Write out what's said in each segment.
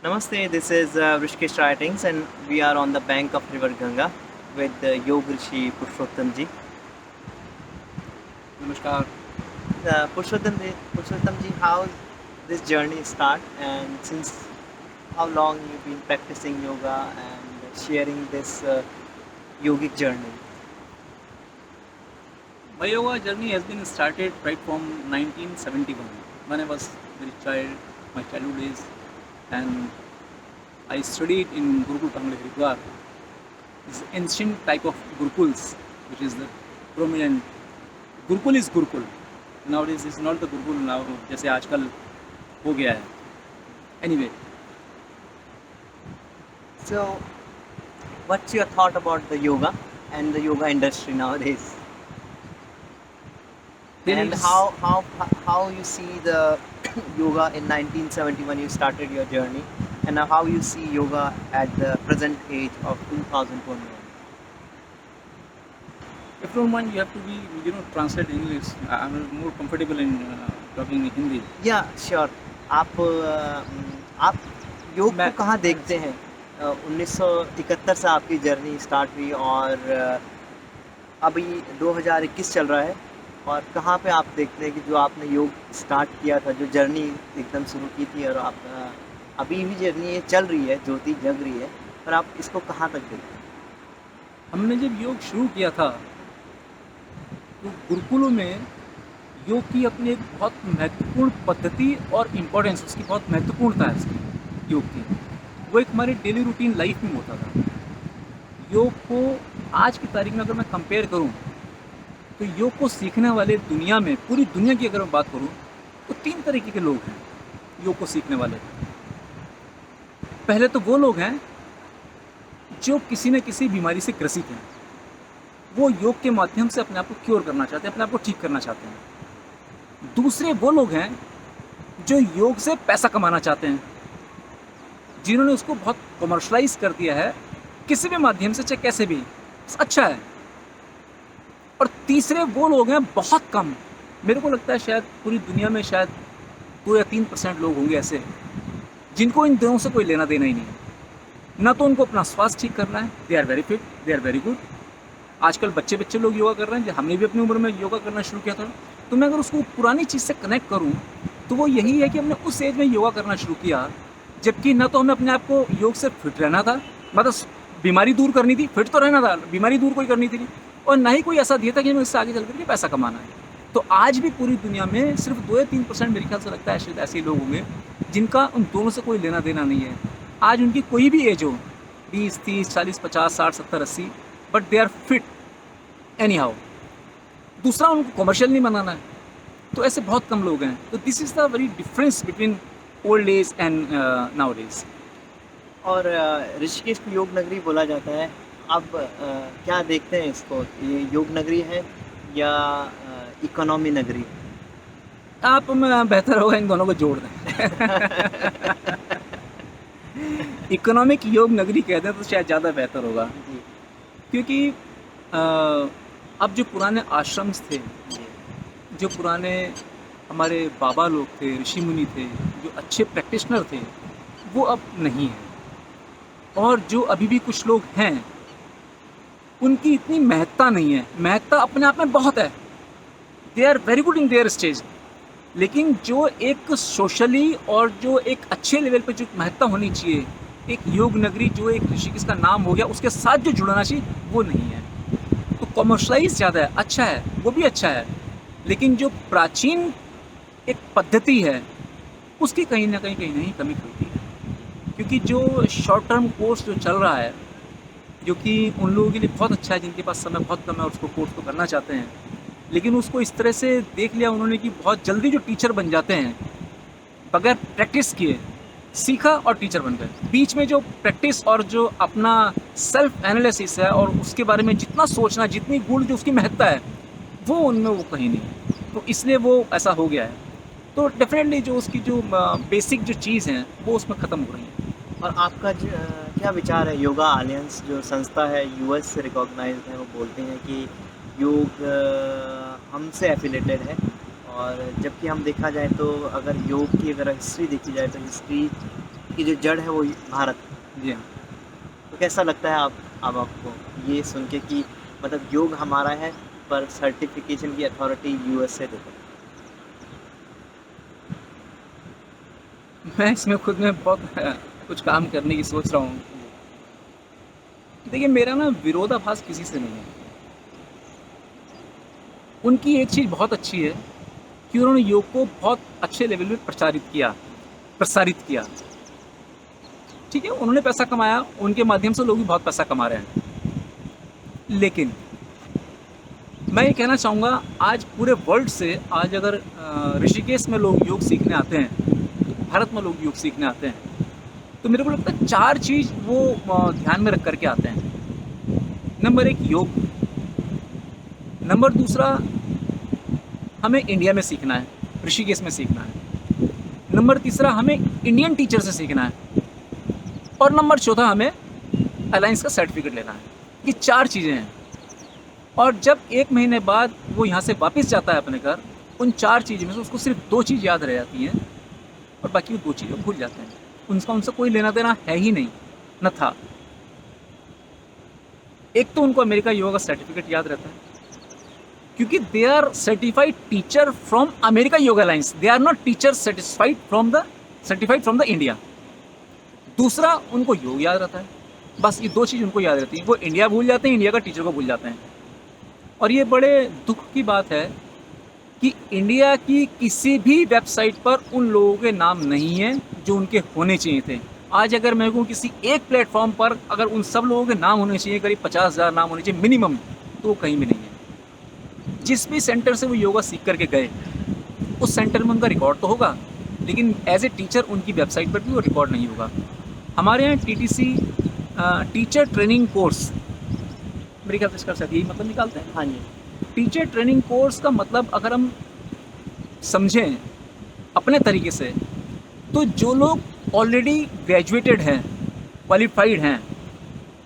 Namaste, this is Rishikesh Writings, and we are on the bank of River Ganga with Yog Rishi Purushottam ji. नमस्कार। Purushottam ji, how this journey start, and since how long you've been practicing yoga and sharing this yogic journey? My yoga journey has been started right from 1971 when I was very child, my childhood days, and I studied in Gurukul Tangle Haridwar. This ancient type of Gurukuls, which is the prominent. Gurukul is Gurukul. Nowadays it's not the Gurukul now जैसे आजकल हो गया है. Anyway, So, what's your thought about the yoga and the yoga industry nowadays? there And is how you see the yoga in 1971 you started your journey, and how you see yoga at the present age of 2021? if you don't mind, you have to be translate English. I'm more comfortable in talking in Hindi. Yeah, sure. आप योग को मैं- कहाँ देखते हैं? 1971 से आपकी journey start हुई और अभी 2021 चल रहा है, और कहाँ पे आप देखते हैं कि जो आपने योग स्टार्ट किया था, जो जर्नी एकदम शुरू की थी, और आप अभी भी जर्नी ये चल रही है, ज्योति जग रही है, पर आप इसको कहाँ तक देखते हैं? हमने जब योग शुरू किया था तो गुरुकुलों में योग की अपनी एक बहुत महत्वपूर्ण पद्धति और इम्पोर्टेंस, उसकी बहुत महत्वपूर्णता है उसकी योग की। वो एक हमारे डेली रूटीन लाइफ में होता था। योग को आज की तारीख में अगर मैं कंपेयर करूं तो योग को सीखने वाले दुनिया में, पूरी दुनिया की अगर मैं बात करूं तो 3 तरीके के लोग हैं योग को सीखने वाले। पहले तो वो लोग हैं जो किसी न किसी बीमारी से ग्रसित हैं, वो योग के माध्यम से अपने आप को क्योर करना चाहते हैं, अपने आप को ठीक करना चाहते हैं। दूसरे वो लोग हैं जो योग से पैसा कमाना चाहते हैं, जिन्होंने उसको बहुत कमर्शलाइज कर दिया है, किसी भी माध्यम से, चाहे कैसे भी, अच्छा है। और तीसरे वो लोग हैं, बहुत कम, मेरे को लगता है शायद पूरी दुनिया में शायद 2 या 3% लोग होंगे ऐसे जिनको इन दोनों से कोई लेना देना ही नहीं है। ना तो उनको अपना स्वास्थ्य ठीक करना है, they are very fit, they are very good. आजकल बच्चे लोग योगा कर रहे हैं, हमने भी अपनी उम्र में योगा करना शुरू किया था। तो मैं अगर उसको पुरानी चीज़ से कनेक्ट करूं तो वो यही है कि हमने उस एज में योगा करना शुरू किया जबकि ना तो हमें अपने आप को योग से फिट रहना था, मतलब बीमारी दूर करनी थी, फिट तो रहना था, बीमारी दूर कोई करनी थी, और ना ही कोई ऐसा दिया था कि हमें इससे आगे चल करके पैसा कमाना है। तो आज भी पूरी दुनिया में सिर्फ 2 या 3% मेरे ख्याल से लगता है शायद ऐसे लोग होंगे जिनका उन दोनों से कोई लेना देना नहीं है। आज उनकी कोई भी एज हो, 20, 30, 40, 50, 60, 70, 80, but they are fit anyhow. दूसरा, उनको कमर्शियल नहीं बनाना है। तो ऐसे बहुत कम लोग हैं। तो this is the very difference between old age and now days. और ऋषिकेश को योग नगरी बोला जाता है। अब क्या देखते हैं इसको, ये योग नगरी है या इकोनॉमी नगरी? आप बेहतर होगा इन दोनों को जोड़ दें। इकोनॉमिक योग नगरी कह दें तो शायद ज़्यादा बेहतर होगा, जी क्योंकि अब जो पुराने आश्रम्स थे, जी जो पुराने हमारे बाबा लोग थे, ऋषि मुनि थे, जो अच्छे प्रैक्टिशनर थे, वो अब नहीं हैं। और जो अभी भी कुछ लोग हैं उनकी इतनी महत्ता नहीं है। महत्ता अपने आप में बहुत है, they are very good in their stage, लेकिन जो एक सोशली और जो एक अच्छे लेवल पे जो महत्ता होनी चाहिए, एक योग नगरी जो एक ऋषिकेश का नाम हो गया उसके साथ जो जुड़ना चाहिए, वो नहीं है। तो कमर्शलाइज ज़्यादा है, अच्छा है, वो भी अच्छा है, लेकिन जो प्राचीन एक पद्धति है उसकी कहीं ना कहीं कमी खलती है। क्योंकि जो शॉर्ट टर्म कोर्स जो चल रहा है, जो कि उन लोगों के लिए बहुत अच्छा है जिनके पास समय बहुत कम है और उसको कोर्स को करना चाहते हैं, लेकिन उसको इस तरह से देख लिया उन्होंने कि बहुत जल्दी जो टीचर बन जाते हैं, बगैर प्रैक्टिस किए सीखा और टीचर बन गए। बीच में जो प्रैक्टिस और जो अपना सेल्फ एनालिसिस है और उसके बारे में जितना सोचना, जितनी गुण जो उसकी महत्ता है, वो उनमें वो कहीं नहीं। तो इसलिए वो ऐसा हो गया है। तो डेफिनेटली जो उसकी जो बेसिक जो चीज़ हैं वो उसमें ख़त्म हो रही है। और आपका क्या विचार है? योगा अलायंस जो संस्था है, यूएस से रिकॉग्नाइज्ड है, वो बोलते हैं कि योग हमसे एफिलेटेड है, और जबकि हम देखा जाए तो अगर योग की अगर हिस्ट्री देखी जाए तो हिस्ट्री की जो जड़ है वो भारत है। जी हाँ। तो कैसा लगता है आप अब आपको ये सुन के कि मतलब योग हमारा है पर सर्टिफिकेशन की अथॉरिटी यूएस से देता है? मैं इसमें खुद में बहुत कुछ काम करने की सोच रहा हूँ। देखिए, मेरा ना विरोधाभास किसी से नहीं है। उनकी एक चीज़ बहुत अच्छी है कि उन्होंने योग को बहुत अच्छे लेवल में प्रसारित किया। ठीक है, उन्होंने पैसा कमाया, उनके माध्यम से लोग भी बहुत पैसा कमा रहे हैं। लेकिन मैं ये कहना चाहूँगा, आज पूरे वर्ल्ड से आज अगर ऋषिकेश में लोग योग सीखने आते हैं, भारत में लोग योग सीखने आते हैं, तो मेरे को लगता है 4 चीज़ वो ध्यान में रख कर के आते हैं। नंबर 1 योग, नंबर दूसरा हमें इंडिया में सीखना है, ऋषिकेश में सीखना है, नंबर तीसरा हमें इंडियन टीचर से सीखना है, और नंबर चौथा हमें अलायंस का सर्टिफिकेट लेना है। ये 4 चीज़ें हैं। और जब 1 महीने बाद वो यहाँ से वापस जाता है अपने घर, उन 4 चीज़ में से उसको सिर्फ 2 चीज़ याद रह जाती हैं और बाकी वो 2 चीज़ें भूल जाते हैं। उनसे कोई लेना देना है ही नहीं, न था। एक तो उनको अमेरिका योगा सर्टिफिकेट याद रहता है, क्योंकि they are certified teacher from America yoga alliance, they are not teacher certified from the India. दूसरा, उनको योग याद रहता है। बस ये 2 चीज़ उनको याद रहती हैं। वो इंडिया भूल जाते हैं, इंडिया का टीचर को भूल जाते हैं। और ये बड़े दुख की बात है कि इंडिया की किसी भी वेबसाइट पर उन लोगों के नाम नहीं हैं जो उनके होने चाहिए थे। आज अगर मेरे को किसी एक प्लेटफॉर्म पर अगर उन सब लोगों के नाम होने चाहिए, करीब 50,000 नाम होने चाहिए मिनिमम, तो वो कहीं भी नहीं है। जिस भी सेंटर से वो योगा सीख करके गए, उस सेंटर में उनका रिकॉर्ड तो होगा, लेकिन एज ए टीचर उनकी वेबसाइट पर भी वो रिकॉर्ड नहीं होगा। हमारे यहाँ टीटीसी टीचर ट्रेनिंग कोर्स, मेरे ख्याल से इसका शायद यही मतलब निकालते हैं। हाँ जी। टीचर ट्रेनिंग कोर्स का मतलब अगर हम समझें अपने तरीके से, तो जो लोग ऑलरेडी ग्रेजुएटेड हैं, क्वालिफाइड हैं,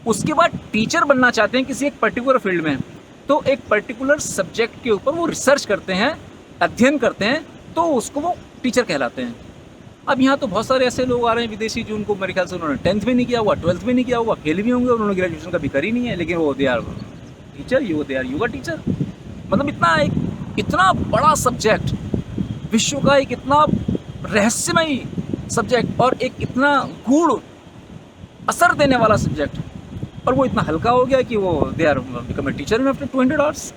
उसके बाद टीचर बनना चाहते हैं किसी एक पर्टिकुलर फील्ड में, तो एक पर्टिकुलर सब्जेक्ट के ऊपर वो रिसर्च करते हैं, अध्ययन करते हैं, तो उसको वो टीचर कहलाते हैं। अब यहाँ तो बहुत सारे ऐसे लोग आ रहे हैं विदेशी, जो उनको मेरे ख्याल से उन्होंने 10th में नहीं किया हुआ, 12th में नहीं किया हुआ, फेल भी होंगे, उन्होंने ग्रेजुएशन कभी करी नहीं है, लेकिन वो they are teacher, they are yoga teacher. मतलब इतना बड़ा सब्जेक्ट, विश्व का एक इतना रहस्यमयी सब्जेक्ट और एक इतना गूढ़ असर देने वाला सब्जेक्ट, और वो इतना हल्का हो गया कि वो they are become a teacher in after 200 hours.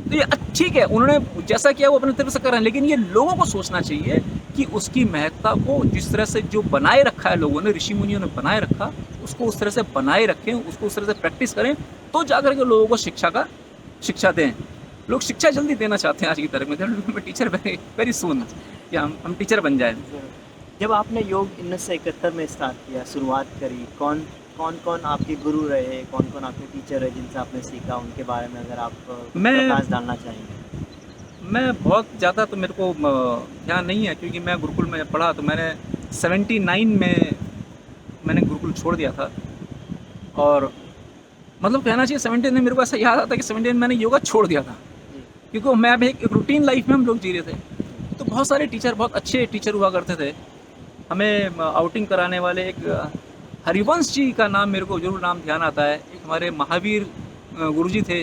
तो ये ठीक है, उन्होंने जैसा किया वो अपने तरफ से कर रहे हैं, लेकिन ये लोगों को सोचना चाहिए कि उसकी महत्ता को जिस तरह से जो बनाए रखा है लोगों ने, ऋषि मुनियों ने बनाए रखा, उसको उस तरह से बनाए रखें, उसको उस तरह से प्रैक्टिस करें, तो जाकर के लोगों को शिक्षा दें। लोग शिक्षा जल्दी देना चाहते हैं आज की तारीख में, टीचर वेरी सून, कि हम टीचर बन जाए। जब आपने योग 1971 में स्टार्ट किया, शुरुआत करी, कौन कौन आपके गुरु रहे, कौन कौन आपके टीचर रहे जिनसे आपने सीखा, उनके बारे में अगर आप प्रकाश डालना चाहेंगे? मैं बहुत ज़्यादा तो मेरे को ध्यान नहीं है, क्योंकि मैं गुरुकुल में पढ़ा, तो मैंने 79 में मैंने गुरुकुल छोड़ दिया था। और मतलब कहना चाहिए 79 में मेरे को ऐसा याद आता है कि 79 में मैंने योगा छोड़ दिया था, क्योंकि मैं अभी एक रूटीन लाइफ में हम लोग जी रहे थे। तो बहुत सारे टीचर, बहुत अच्छे टीचर हुआ करते थे, हमें आउटिंग कराने वाले। एक हरिवंश जी का नाम मेरे को जरूर नाम ध्यान आता है। एक हमारे महावीर गुरुजी थे,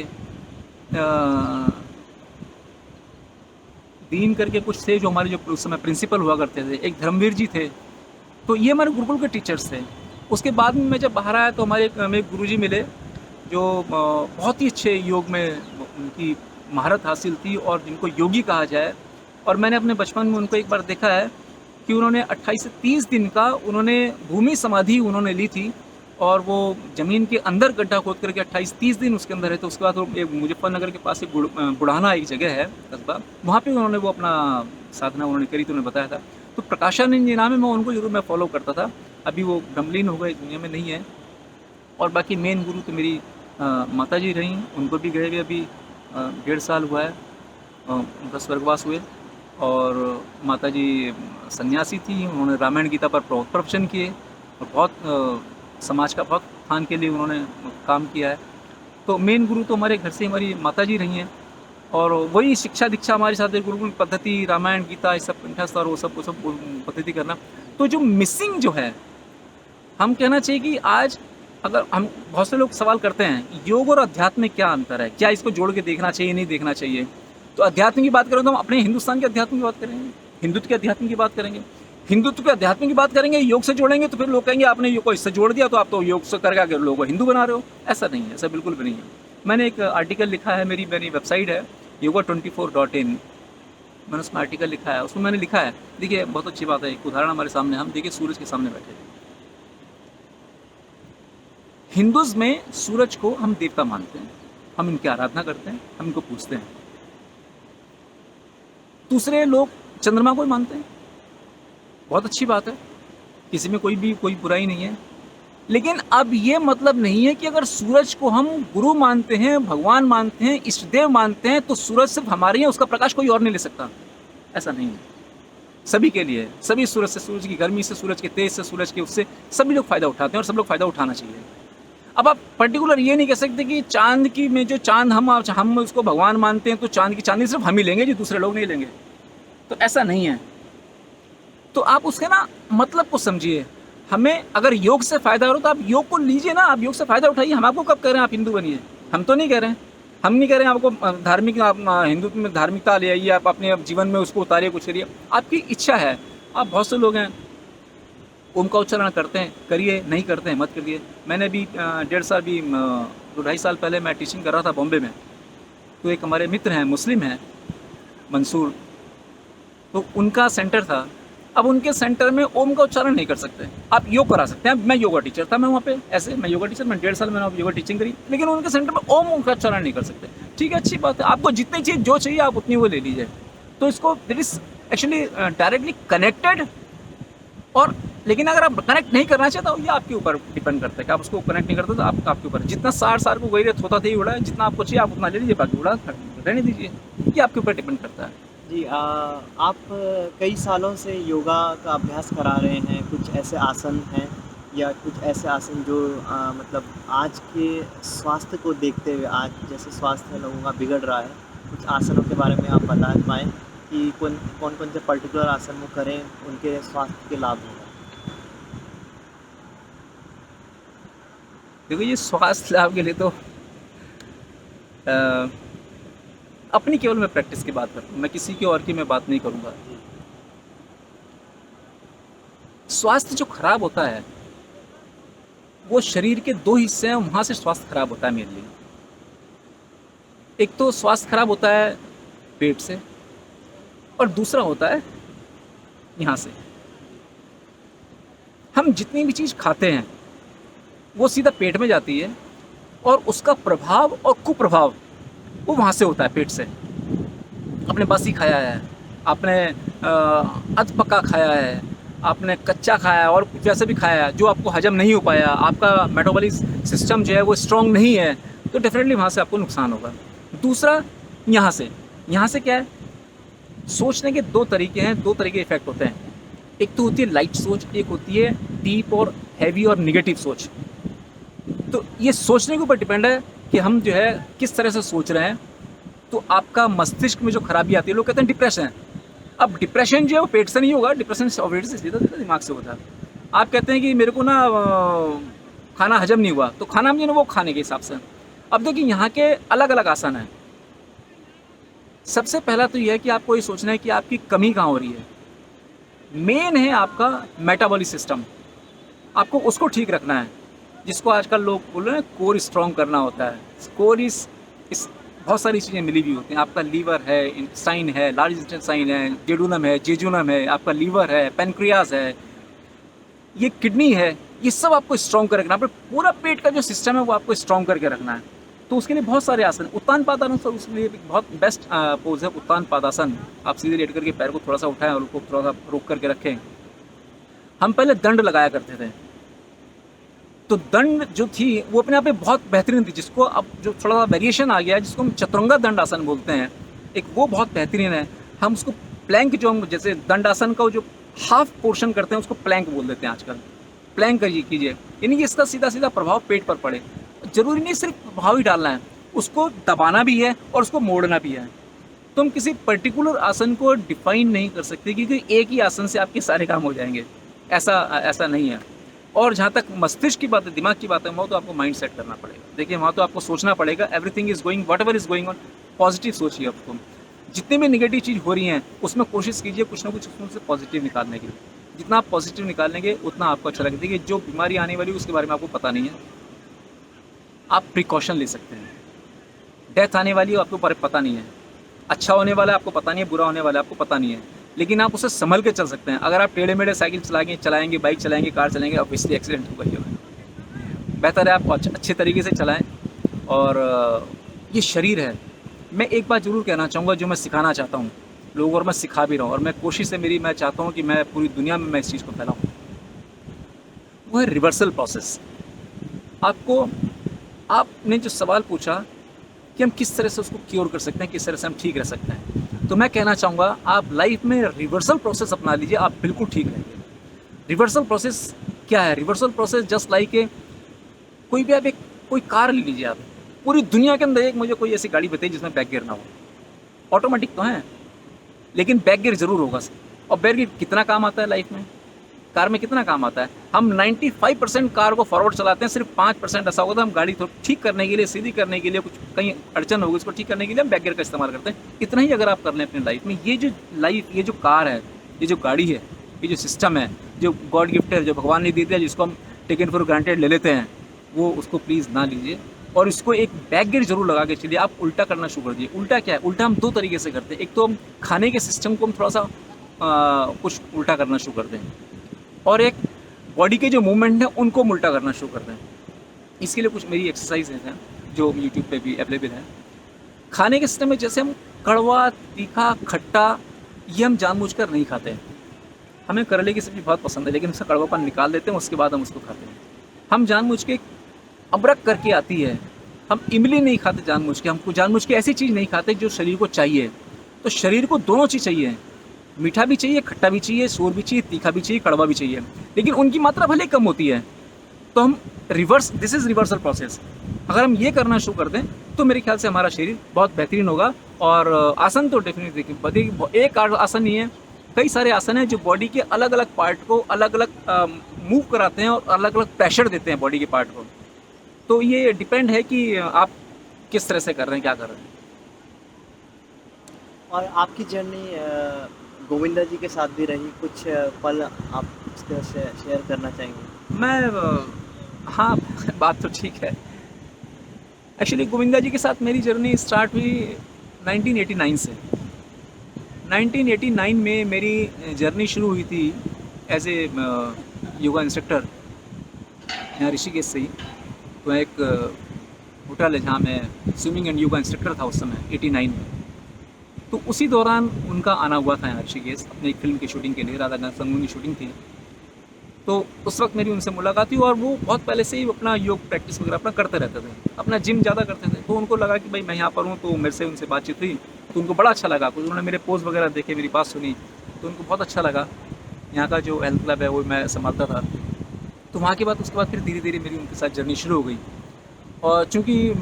दीन करके कुछ थे, जो हमारे जो उस समय प्रिंसिपल हुआ करते थे। एक धर्मवीर जी थे। तो ये हमारे गुरुकुल के टीचर्स थे। उसके बाद में मैं जब बाहर आया तो हमें गुरुजी मिले, जो बहुत ही अच्छे योग में उनकी महारत हासिल थी और जिनको योगी कहा जाए। और मैंने अपने बचपन में उनको एक बार देखा है कि उन्होंने 28 से 30 दिन का उन्होंने भूमि समाधि उन्होंने ली थी, और वो ज़मीन के अंदर गड्ढा खोद करके 28-30 दिन उसके अंदर है। तो उसके बाद वो एक मुजफ्फरनगर के पास एक बुढ़ाना एक जगह है कस्बा, वहाँ पे उन्होंने वो अपना साधना उन्होंने करी, तो उन्होंने बताया था। तो प्रकाशानंद जी नाम है, मैं उनको जरूर मैं फॉलो करता था। अभी वो ब्रह्मलीन हो गए, दुनिया में नहीं है। और बाकी मेन गुरु तो मेरी माता जी रहीं, उनको भी गए हुए अभी 1.5 साल हुआ है, उनका स्वर्गवास हुए। और माता जी सन्यासी थी, उन्होंने रामायण गीता पर बहुत प्रवचन किए और बहुत समाज का बहुत उत्थान के लिए उन्होंने काम किया है। तो मेन गुरु तो हमारे घर से हमारी माता जी रही हैं, और वही शिक्षा दीक्षा हमारे साथ गुरुकुल पद्धति, रामायण गीता, ये सब कंठस्थ और वो सब पद्धति करना। तो जो मिसिंग जो है हम कहना चाहिए कि आज अगर हम, बहुत से लोग सवाल करते हैं योग और अध्यात्म में क्या अंतर है, क्या इसको जोड़ के देखना चाहिए नहीं देखना चाहिए। तो अध्यात्म की बात करें तो हम अपने हिंदुस्तान के अध्यात्म की बात करेंगे, हिंदुत्व के अध्यात्म की बात करेंगे। हिंदुत्व के अध्यात्म की बात करेंगे, योग से जोड़ेंगे तो फिर लोग कहेंगे आपने योग को इससे जोड़ दिया तो आप तो योग से करके आगे लोगों को हिंदू बना रहे हो। ऐसा नहीं है, ऐसा बिल्कुल भी नहीं है। मैंने एक आर्टिकल लिखा है, मेरी मेरी वेबसाइट है yoga24.in, मैंने उसमें आर्टिकल लिखा है, उसमें मैंने लिखा है, देखिए बहुत अच्छी बात है, एक उदाहरण हमारे सामने, हम देखिए सूरज के सामने बैठे हैं। हिंदूज में सूरज को हम देवता मानते हैं, हम इनकी आराधना करते हैं, हम इनको पूजते हैं। दूसरे लोग चंद्रमा को ही मानते हैं, बहुत अच्छी बात है, किसी में कोई बुराई नहीं है। लेकिन अब ये मतलब नहीं है कि अगर सूरज को हम गुरु मानते हैं, भगवान मानते हैं, इष्ट देव मानते हैं तो सूरज सिर्फ हमारे हैं, उसका प्रकाश कोई और नहीं ले सकता। ऐसा नहीं है, सभी के लिए, सभी सूरज से, सूरज की गर्मी से, सूरज के तेज से, सूरज के उससे सभी लोग फ़ायदा उठाते हैं और सब लोग फ़ायदा उठाना चाहिए। अब आप पर्टिकुलर ये नहीं कह सकते कि चांद की में जो चांद हम उसको भगवान मानते हैं तो चांद की चांदी सिर्फ हम ही लेंगे, जो दूसरे लोग नहीं लेंगे, तो ऐसा नहीं है। तो आप उसके ना मतलब को समझिए। हमें अगर योग से फ़ायदा हो रहा तो आप योग को लीजिए ना, आप योग से फ़ायदा उठाइए। हम आपको कब कह रहे हैं आप हिंदू बनिए, हम तो नहीं कह रहे हैं। हम नहीं कह रहे हैं आपको धार्मिक, आप हिंदुत्व में धार्मिकता ले आइए, आप अपने जीवन में उसको उतारिए, कुछ करिए, आपकी इच्छा है। आप बहुत से लोग हैं ओम का उच्चारण करते हैं, करिए, नहीं करते हैं मत करिए। मैंने भी 1.5 साल भी 2-2.5 साल पहले मैं टीचिंग कर रहा था बॉम्बे में, तो एक हमारे मित्र हैं, मुस्लिम हैं, मंसूर, तो उनका सेंटर था। अब उनके सेंटर में ओम का उच्चारण नहीं कर सकते, आप योग करा सकते हैं। मैं योगा टीचर था, मैं वहाँ पे ऐसे, मैं योगा टीचर, मैं 1.5 साल मैंने योगा टीचिंग करी, लेकिन उनके सेंटर में ओम का उच्चारण नहीं कर सकते। ठीक है, अच्छी बात है, आपको जितनी चीज़ जो चाहिए आप उतनी वो ले लीजिए। तो इसको that is actually directly connected. और लेकिन अगर आप कनेक्ट नहीं करना चाहते तो ये आपके ऊपर डिपेंड करता है कि आप उसको कनेक्ट नहीं करते तो आपके ऊपर, जितना सार को वही रेत होता था ही उड़ा है, जितना आपको चाहिए आप उतना ले लीजिए, बाकी उड़ा रहने दीजिए, ये आपके ऊपर डिपेंड करता है। जी, आप कई सालों से योगा का अभ्यास करा रहे हैं, कुछ ऐसे आसन हैं या कुछ ऐसे आसन जो मतलब आज के स्वास्थ्य को देखते हुए, आज जैसे स्वास्थ्य लोगों का बिगड़ रहा है, कुछ आसनों के बारे में आप बता पाएँ कि कौन कौन से पर्टिकुलर आसन वो करें, उनके स्वास्थ्य के लाभ होगा? देखो, ये स्वास्थ्य लाभ के लिए तो अपनी केवल मैं प्रैक्टिस की बात करता हूँ, मैं किसी की और की मैं बात नहीं करूँगा। स्वास्थ्य जो खराब होता है वो शरीर के 2 हिस्से हैं, वहाँ से स्वास्थ्य खराब होता है मेरे लिए। एक तो स्वास्थ्य खराब होता है पेट से, और दूसरा होता है यहाँ से। हम जितनी भी चीज़ खाते हैं वो सीधा पेट में जाती है, और उसका प्रभाव और कुप्रभाव वो वहाँ से होता है, पेट से। आपने बासी खाया है, आपने अध पका खाया है, आपने कच्चा खाया है, और कुछ वैसे भी खाया है जो आपको हजम नहीं हो पाया, आपका मेटाबॉलिज्म सिस्टम जो है वो स्ट्रॉन्ग नहीं है, तो डेफिनेटली वहाँ से आपको नुकसान होगा। दूसरा यहाँ से क्या है, सोचने के 2 तरीके हैं, 2 तरह के इफेक्ट होते हैं। एक तो होती है लाइट सोच, एक होती है डीप और हैवी और निगेटिव सोच। तो ये सोचने के ऊपर डिपेंड है कि हम जो है किस तरह से सोच रहे हैं। तो आपका मस्तिष्क में जो खराबी आती है, लोग कहते हैं डिप्रेशन। अब डिप्रेशन जो है वो पेट से नहीं होगा, डिप्रेशन ऑब्वियसली से सीधा सीधा दिमाग से होता है। आप कहते हैं कि मेरे को ना खाना हजम नहीं हुआ, तो खाना में वो खाने के हिसाब से। अब देखिए यहाँ के अलग अलग आसन हैं। सबसे पहला तो ये है कि आपको ये सोचना है कि आपकी कमी कहाँ हो रही है। मेन है आपका मेटाबॉलिक सिस्टम, आपको उसको ठीक रखना है, जिसको आजकल लोग बोल रहे हैं कोर स्ट्रॉन्ग करना होता है। कोर इस बहुत सारी चीज़ें मिली हुई होती हैं। आपका लीवर है, इंटेस्टाइन है, लार्ज इंटेस्टाइन है, जेडुनम है, जेजुनम है, आपका लीवर है, पेनक्रियाज है, ये किडनी है, ये सब आपको स्ट्रॉन्ग करके रखना है। पूरा पेट का जो सिस्टम है वो आपको स्ट्रॉन्ग करके रखना है। तो उसके लिए बहुत सारे आसन, उत्तान पादासन उसके लिए बहुत बेस्ट पोज है, उत्तान पादासन। आप सीधे लेट करके पैर को थोड़ा सा उठाएं और उसको थोड़ा सा रोक करके रखें। हम पहले दंड लगाया करते थे, तो दंड जो थी वो अपने आप में बहुत बेहतरीन थी, जिसको अब जो थोड़ा सा वेरिएशन आ गया है, जिसको हम चतुरंगा दंड आसन बोलते हैं, एक वो बहुत बेहतरीन है। हम उसको प्लैंक, जो हम जैसे दंड आसन का जो हाफ पोर्शन करते हैं उसको प्लैंक बोल देते हैं आजकल। प्लैंक कीजिए, यानी कि इसका सीधा सीधा प्रभाव पेट पर पड़े। जरूरी नहीं सिर्फ प्रभाव ही डालना है, उसको दबाना भी है और उसको मोड़ना भी है। तो हम किसी पर्टिकुलर आसन को डिफाइन नहीं कर सकते, क्योंकि एक ही आसन से आपके सारे काम हो जाएंगे, ऐसा नहीं है। और जहाँ तक मस्तिष्क की बात है, दिमाग की बात है, वहाँ तो आपको माइंड सेट करना पड़ेगा। देखिए वहाँ तो आपको सोचना पड़ेगा, everything is going, whatever is going on, positive सोचिए आपको। जितनी भी नेगेटिव चीज़ हो रही हैं उसमें कोशिश कीजिए कुछ ना कुछ उसमें से पॉजिटिव निकालने की। जितना आप पॉजिटिव निकालेंगे उतना आपको अच्छा लगेगा। देखिए जो बीमारी आने वाली है उसके बारे में आपको पता नहीं है, आप प्रिकॉशन ले सकते हैं। डेथ आने वाली है आपको पता नहीं है, अच्छा होने वाला है आपको पता नहीं है, बुरा होने वाला है आपको पता नहीं है, लेकिन आप उसे संभल के चल सकते हैं। अगर आप टेढ़े मेढ़े साइकिल चलाएंगे, बाइक चलाएंगे, कार चलाएंगे, ऑब्वियसली एक्सीडेंट होगा ही होगा। बेहतर है आप अच्छे तरीके से चलाएं। और ये शरीर है। मैं एक बात ज़रूर कहना चाहूँगा जो मैं सिखाना चाहता हूँ लोगों को, और मैं सिखा भी रहा हूँ, और मैं कोशिश है मेरी, मैं चाहता हूँ कि मैं पूरी दुनिया में मैं इस चीज़ को फैलाऊँ, वो है रिवर्सल प्रोसेस। आपको, आपने जो सवाल पूछा कि हम किस तरह से उसको क्योर कर सकते हैं, किस तरह से हम ठीक रह सकते हैं, तो मैं कहना चाहूँगा आप लाइफ में रिवर्सल प्रोसेस अपना लीजिए, आप बिल्कुल ठीक रहेंगे। रिवर्सल प्रोसेस क्या है? Reversal process just like a, कोई भी आप एक कोई कार ले लीजिए आप, पूरी दुनिया के अंदर एक मुझे कोई ऐसी गाड़ी बताइए जिसमें बैक गियर ना हो। ऑटोमेटिक तो है लेकिन बैक गियर ज़रूर होगा। और बैक गियर कितना काम आता है लाइफ में? कार में कितना काम आता है? हम 95% कार को फॉरवर्ड चलाते हैं, सिर्फ 5% ऐसा होगा तो हम गाड़ी को ठीक करने के लिए, सीधी करने के लिए, कुछ कहीं अड़चन होगी उसको ठीक करने के लिए हम बैक गियर का इस्तेमाल करते हैं। इतना ही अगर आप कर लें अपनी लाइफ में, ये जो कार है, ये जो गाड़ी है, ये जो सिस्टम है, जो गॉड गिफ्ट है, जो भगवान ने दे दिया, जिसको हम टेकन फॉर ग्रांटेड ले लेते हैं, वो उसको प्लीज़ ना लीजिए। और इसको एक बैक गियर जरूर लगा के चलिए। आप उल्टा करना शुरू कर दिए। उल्टा क्या है? उल्टा हम दो तरीके से करते हैं। एक तो हम खाने के सिस्टम को हम थोड़ा सा कुछ उल्टा करना शुरू कर दें, और एक बॉडी के जो मूवमेंट है उनको हम उल्टा करना शुरू कर दें। इसके लिए कुछ मेरी एक्सरसाइज हैं जो यूट्यूब पे भी अवेलेबल है। खाने के सिस्टम में जैसे हम कड़वा, तीखा, खट्टा, ये हम जानबूझकर नहीं खाते हैं। हमें करेले की सब्ज़ी बहुत पसंद है लेकिन उसका कड़वापन निकाल देते हैं, उसके बाद हम उसको खाते हैं। हम जानबूझ के, अबरक करके आती है, हम इमली नहीं खाते जानबूझ के, हमको जानबूझ के ऐसी चीज़ नहीं खाते जो शरीर को चाहिए। तो शरीर को दोनों चीज़ चाहिए, मीठा भी चाहिए, खट्टा भी चाहिए, सूर भी चाहिए, तीखा भी चाहिए, कड़वा भी चाहिए, लेकिन उनकी मात्रा भले कम होती है। तो हम दिस इज़ रिवर्सल प्रोसेस। अगर हम ये करना शुरू कर दें तो मेरे ख्याल से हमारा शरीर बहुत बेहतरीन होगा। और आसन तो डेफिनेटली देखिए, एक आसन नहीं है, कई सारे आसन हैं जो बॉडी के अलग अलग पार्ट को अलग अलग मूव कराते हैं और अलग अलग प्रेशर देते हैं बॉडी के पार्ट को। तो ये डिपेंड है कि आप किस तरह से कर रहे हैं, क्या कर रहे हैं। और आपकी जर्नी गोविंदा जी के साथ भी रही, कुछ पल आप उसके से शेयर करना चाहेंगे? हाँ बात तो ठीक है। एक्चुअली गोविंदा जी के साथ मेरी जर्नी स्टार्ट हुई 1989 से। 1989 में मेरी जर्नी शुरू हुई थी एज ए योगा इंस्ट्रक्टर यहाँ ऋषिकेश से ही। तो एक होटल है जहाँ मैं स्विमिंग एंड योगा इंस्ट्रक्टर था उस समय 89 में। तो उसी दौरान उनका आना हुआ था यहाँ ऋषिकेश अपनी एक फिल्म की शूटिंग के लिए, राधा नाथ संगम की शूटिंग थी। तो उस वक्त मेरी उनसे मुलाकात हुई और वो बहुत पहले से ही अपना योग प्रैक्टिस वगैरह अपना करते रहते थे, अपना जिम ज़्यादा करते थे। तो उनको लगा कि भाई मैं यहाँ पर हूँ, तो मेरे से उनसे बातचीत हुई तो उनको बड़ा अच्छा लगा। कुछ उन्होंने मेरे पोस्ट वगैरह देखे, मेरी बात सुनी तो उनको बहुत अच्छा लगा। यहाँ का जो हेल्थ क्लब है वो मैं संभालता था। तो वहाँ के बाद उसके बाद फिर धीरे धीरे मेरी उनके साथ जर्नी शुरू हो गई। और चूँकि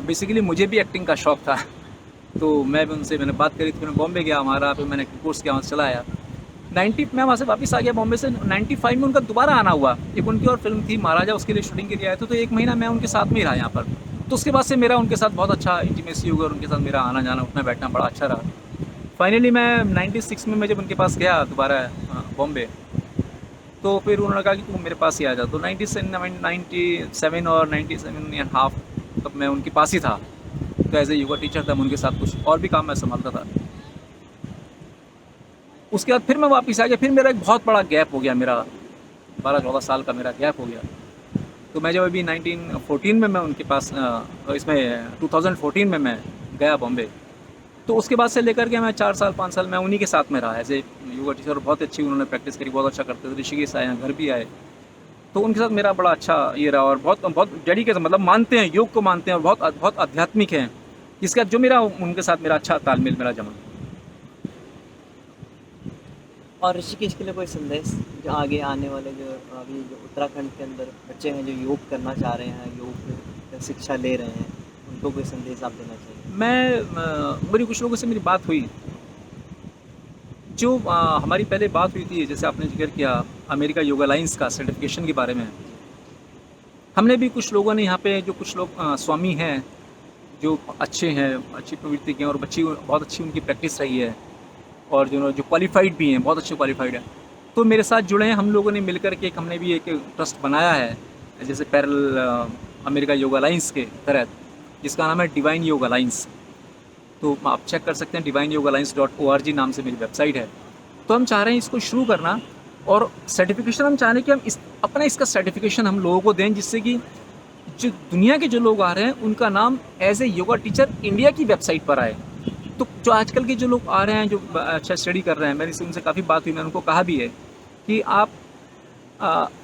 बेसिकली मुझे भी एक्टिंग का शौक़ था तो मैंने बात करी, तो मैंने बॉम्बे गया हमारा, फिर मैंने कोर्स किया, वहाँ से चला आया। मैं वहाँ से वापस आ गया बॉम्बे से। 95 में उनका दोबारा आना हुआ। एक उनकी और फिल्म थी महाराजा, उसके लिए शूटिंग के लिए आए थे। तो एक महीना मैं उनके साथ में ही रहा यहाँ पर। तो उसके बाद से मेरा उनके साथ बहुत अच्छा इंटीमेसी हो गया और उनके साथ मेरा आना जाना, उठना बैठना बड़ा अच्छा रहा। फाइनली मैं 96 में मैं जब उनके पास गया दोबारा बॉम्बे, तो फिर उन्होंने कहा कि तू मेरे पास ही आ जा। तो 97 और 97.5 तब मैं उनके पास ही था। तो एज ए योगा टीचर था, मैं उनके साथ कुछ और भी काम मैं संभालता था। उसके बाद फिर मैं वापस आ गया। फिर मेरा एक बहुत बड़ा गैप हो गया, मेरा 12-14 साल का मेरा गैप हो गया। तो मैं जब अभी 1914 में मैं उनके पास इसमें 2014 में मैं गया बॉम्बे। तो उसके बाद से लेकर के मैं 4 साल 5 साल मैं उन्हीं के साथ में रहा एज ए योगा टीचर। और बहुत अच्छी उन्होंने प्रैक्टिस करी, बहुत अच्छा करते थे। ऋषिकेश आए, घर भी आए, तो उनके साथ मेरा बड़ा अच्छा ये रहा। और बहुत बहुत डेडिकेशन, मतलब मानते हैं, योग को मानते हैं और बहुत आध्यात्मिक हैं, जिसका जो मेरा उनके साथ मेरा अच्छा तालमेल मेरा जमा। और ऋषिकेश के लिए कोई संदेश, जो आगे आने वाले जो अभी जो उत्तराखंड के अंदर बच्चे हैं जो योग करना चाह रहे हैं, योग शिक्षा ले रहे हैं, उनको कोई संदेश आप देना चाहिए? मेरी कुछ लोगों से मेरी बात हुई जो हमारी पहले बात हुई थी, जैसे आपने जिक्र किया अमेरिका योग अलायंस का सर्टिफिकेशन के बारे में, हमने भी कुछ लोगों ने यहाँ पे जो कुछ लोग स्वामी हैं जो अच्छे हैं, अच्छी प्रवृत्ति के हैं और बहुत अच्छी उनकी प्रैक्टिस रही है, और जो क्वालिफाइड भी हैं, बहुत अच्छे क्वालिफाइड हैं, तो मेरे साथ जुड़े हैं। हम लोगों ने मिलकर के हमने भी एक ट्रस्ट बनाया है, जैसे पैरल अमेरिका योग अलायंस के तहत, जिसका नाम है डिवाइन योग अलायंस। तो आप चेक कर सकते हैं, divineyogalliance.org नाम से मेरी वेबसाइट है। तो हम चाह रहे हैं इसको शुरू करना, और सर्टिफिकेशन हम चाह रहे हैं कि हम इसका सर्टिफिकेशन हम लोगों को दें, जिससे कि जो दुनिया के जो लोग आ रहे हैं उनका नाम as a yoga teacher India की वेबसाइट पर आए। तो जो आजकल के जो लोग आ रहे हैं, जो अच्छा स्टडी कर रहे हैं, मेरी उनसे काफ़ी बात हुई, मैंने उनको कहा भी है कि आप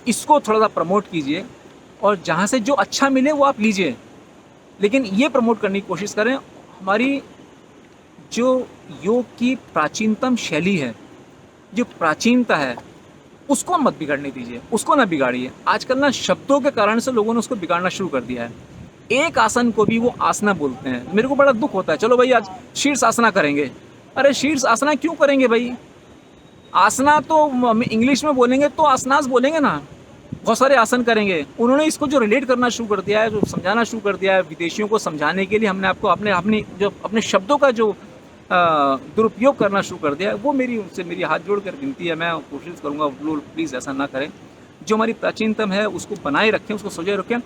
इसको थोड़ा सा प्रमोट कीजिए, और जहाँ से जो अच्छा मिले वो आप लीजिए, लेकिन ये प्रमोट करने की कोशिश करें। हमारी जो योग की प्राचीनतम शैली है, जो प्राचीनता है, उसको मत बिगाड़ने दीजिए, उसको ना बिगाड़िए। आजकल ना शब्दों के कारण से लोगों ने उसको बिगाड़ना शुरू कर दिया है। एक आसन को भी वो आसना बोलते हैं। मेरे को बड़ा दुख होता है, चलो भाई आज शीर्ष आसना करेंगे। अरे शीर्ष आसना क्यों करेंगे भाई? आसना तो इंग्लिश में बोलेंगे तो आसनास बोलेंगे ना, बहुत सारे आसन करेंगे। उन्होंने इसको जो रिलेट करना शुरू कर दिया है, जो समझाना शुरू कर दिया है, विदेशियों को समझाने के लिए हमने आपको अपने शब्दों का जो दुरुपयोग करना शुरू कर दिया है, वो मेरी हाथ जोड़ कर विनती है। मैं कोशिश करूँगा प्लीज़ ऐसा ना करें। जो हमारी प्राचीनतम है उसको बनाए रखें, उसको सजाए रखें।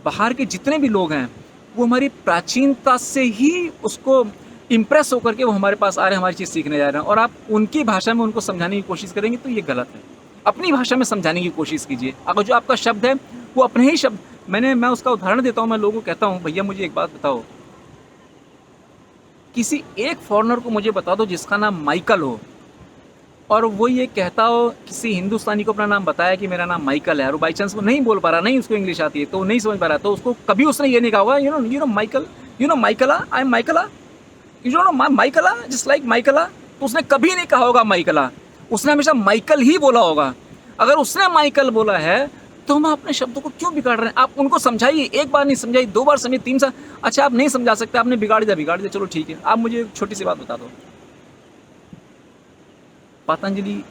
बाहर के जितने भी लोग हैं वो हमारी प्राचीनता से ही उसको इम्प्रेस होकर के वो हमारे पास आ रहे हैं, हमारी चीज़ सीखने जा रहे हैं, और आप उनकी भाषा में उनको समझाने की कोशिश करेंगे तो ये गलत है। अपनी भाषा में समझाने की कोशिश कीजिए। अगर जो आपका शब्द है वो अपने ही शब्द, मैं उसका उदाहरण देता हूँ। मैं लोगों को कहता हूँ, भैया मुझे एक बात बताओ, किसी एक फॉरेनर को मुझे बता दो जिसका नाम माइकल हो, और वो ये कहता हो, किसी हिंदुस्तानी को अपना नाम बताया कि मेरा नाम माइकल है, और बाई चांस वो नहीं बोल पा रहा, नहीं उसको इंग्लिश आती है, तो नहीं समझ पा रहा, तो उसको कभी उसने ये नहीं कहा होगा you know Michael, Michaela, I am Michaela, you know Michaela just like Michaela. तो उसने कभी नहीं कहा होगा माइकला, उसने हमेशा माइकल ही बोला होगा। अगर उसने माइकल बोला है तो हम अपने शब्दों को क्यों बिगाड़ रहे हैं? आप उनको समझाइए, एक बार नहीं समझाइए, 2 बार समझिए, 3 बार। अच्छा आप नहीं समझा सकते, आपने बिगाड़ दिया, चलो ठीक है। आप मुझे एक छोटी सी बात बता दो, पतंजलि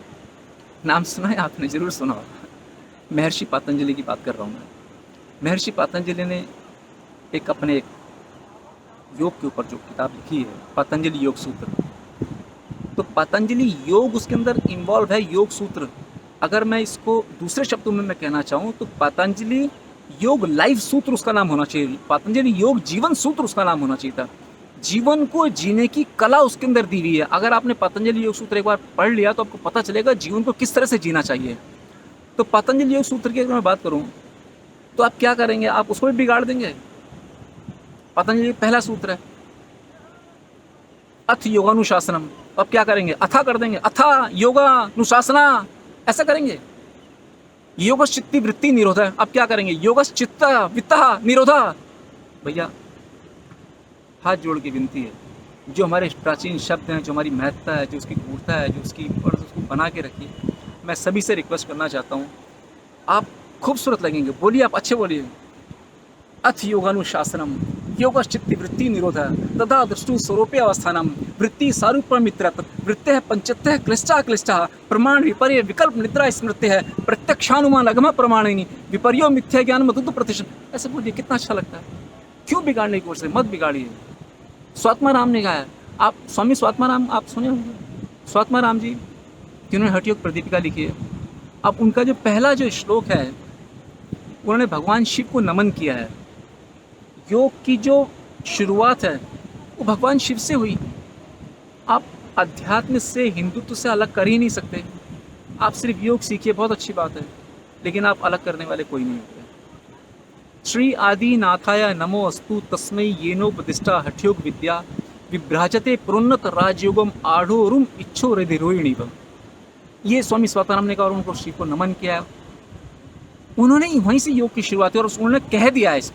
नाम सुना है आपने? जरूर सुना होगा। महर्षि पतंजलि की बात कर रहा हूँ मैं। महर्षि पतंजलि ने अपने योग के ऊपर जो किताब लिखी है, पतंजलि योग सूत्र। तो पतंजलि योग उसके अंदर इन्वॉल्व है, योग सूत्र। अगर मैं इसको दूसरे शब्दों में मैं कहना चाहूँ तो पतंजलि योग लाइफ सूत्र उसका नाम होना चाहिए। पतंजलि योग जीवन सूत्र उसका नाम होना चाहिए था। जीवन को जीने की कला उसके अंदर दी हुई है। अगर आपने पतंजलि योग सूत्र एक बार पढ़ लिया तो आपको पता चलेगा जीवन को किस तरह से जीना चाहिए। तो पतंजलि योग सूत्र की अगर मैं बात करूँ तो आप क्या करेंगे? आप उसको भी बिगाड़ देंगे। पतंजलि पहला सूत्र है अथ योगानुशासनम, अब क्या करेंगे? अथा कर देंगे, अथा योगानुशासना, ऐसा करेंगे। योगश्चित्ति वृत्ति निरोधा, अब क्या करेंगे? योगश्चित्त वित्ता निरोधा। भैया हाथ जोड़ के विनती है, जो हमारे प्राचीन शब्द हैं, जो हमारी महत्ता है, जो उसकी गूढ़ता है, जो उसकी उसको बना के रखिए। मैं सभी से रिक्वेस्ट करना चाहता हूँ, आप खूबसूरत लगेंगे, बोलिए, आप अच्छे बोलिए। अथ योगानुशासनम योगश्चित्ति वृत्ति निरोधा तथा दृष्टु स्वरूपे अवस्थानम वृत्ति सारूप्यमित्रत वृत्ते पंचत्य क्लिष्टा क्लिष्टा प्रमाण विपर्य विकल्प निद्रा स्मृत्य है प्रत्यक्षानुमान अगम प्रमाणिनी विपर्यो मिथ्या ज्ञान मधुत प्रतिष्ठा। ऐसे बोलिए, कितना अच्छा लगता है। क्यों बिगाड़ने की कोशिश? मत बिगाड़िए। स्वात्मा राम ने गाया, आप स्वामी स्वात्मा राम आप सुने होंगे, स्वात्मा राम जी जिन्होंने हठ योग प्रदीपिका लिखी है। अब उनका जो पहला जो श्लोक है, उन्होंने भगवान शिव को नमन किया है। योग की जो शुरुआत है वो भगवान शिव से हुई। आप अध्यात्म से, हिंदुत्व से अलग कर ही नहीं सकते। आप सिर्फ योग सीखिए, बहुत अच्छी बात है, लेकिन आप अलग करने वाले कोई नहीं होते। श्री आदि नाथाय नमो अस्तु तस्मै येनोपदिष्टा हठयोग विद्या विभ्राजते प्रोन्नत राजयोगम आढ़ोरुम इच्छो हृदयरोहिणीवम। ये स्वामी स्वात्मानंद ने कहा और उनको शिव को नमन किया है। उन्होंने वहीं से योग की शुरुआत की और उन्होंने कह दिया है इस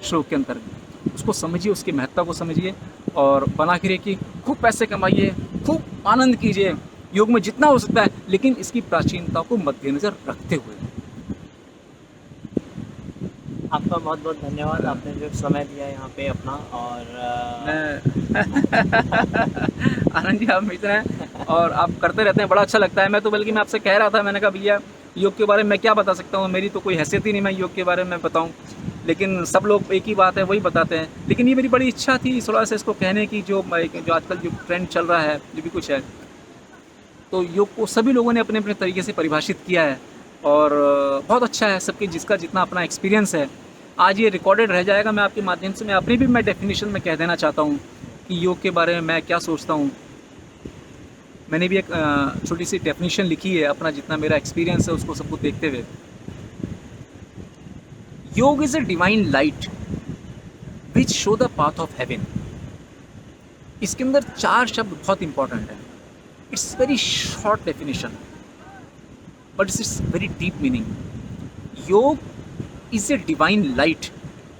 श्लोक के अंतर्गत। उसको समझिए, उसकी महत्ता को समझिए और बना के रखिए। खूब पैसे कमाइए, खूब आनंद कीजिए योग में जितना हो सकता है, लेकिन इसकी प्राचीनता को मद्देनजर रखते हुए। आपका बहुत बहुत धन्यवाद, आपने जो समय दिया यहाँ पे अपना। और मैं आनंद जी, आप मित्र हैं, और आप करते रहते हैं, बड़ा अच्छा लगता है। मैं तो बल्कि मैं आपसे कह रहा था, मैंने कहा भैया योग के बारे में मैं क्या बता सकता हूँ, मेरी तो कोई हैसियत ही नहीं मैं योग के बारे में बताऊँ। लेकिन सब लोग एक ही बात है वही बताते हैं। लेकिन ये मेरी बड़ी इच्छा थी थोड़ा सा इसको कहने की, जो आजकल जो ट्रेंड चल रहा है, जो भी कुछ है, तो योग को सभी लोगों ने अपने अपने तरीके से परिभाषित किया है और बहुत अच्छा है, सबके जिसका जितना अपना एक्सपीरियंस है। आज ये रिकॉर्डेड रह जाएगा, मैं आपके माध्यम से मैं अपनी भी मैं डेफिनेशन में कह देना चाहता हूँ कि योग के बारे में मैं क्या सोचता हूँ। मैंने भी एक छोटी सी डेफिनेशन लिखी है, अपना जितना मेरा एक्सपीरियंस है उसको सबको देखते हुए। Yoga is a divine light which show the path of heaven. इसके अंदर 4 शब्द बहुत इंपॉर्टेंट हैं। It's very short definition but it's very deep meaning. Yoga is a divine light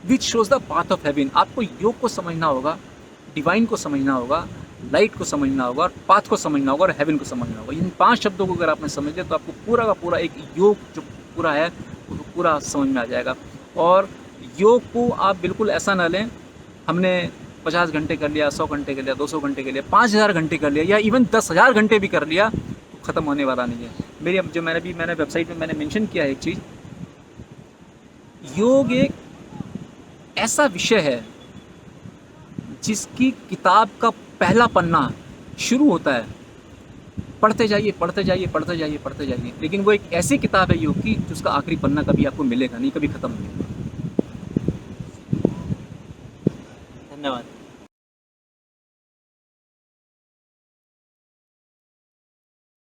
which shows the path of heaven. आपको योग को समझना होगा, डिवाइन को समझना होगा, लाइट को समझना होगा और पाथ को समझना होगा और हेवन को समझना होगा। इन 5 शब्दों को अगर आपने समझ लिया तो आपको पूरा का पूरा एक योग जो पूरा है वो पूरा समझ में आ जाएगा। और योग को आप बिल्कुल ऐसा ना लें हमने 50 घंटे कर लिया, 100 घंटे कर लिया, 200 घंटे कर लिया, 5000 घंटे कर लिया या इवन 10,000 घंटे भी कर लिया तो ख़त्म होने वाला नहीं है। मेरी अब जो मैंने वेबसाइट में मैंने मेंशन किया है एक चीज़, योग एक ऐसा विषय है जिसकी किताब का पहला पन्ना शुरू होता है, पढ़ते जाइए पढ़ते जाइए पढ़ते जाइए पढ़ते जाइए, लेकिन वो एक ऐसी किताब है योग की जिसका आखिरी पन्ना कभी आपको मिलेगा नहीं, कभी ख़त्म नहीं होगा।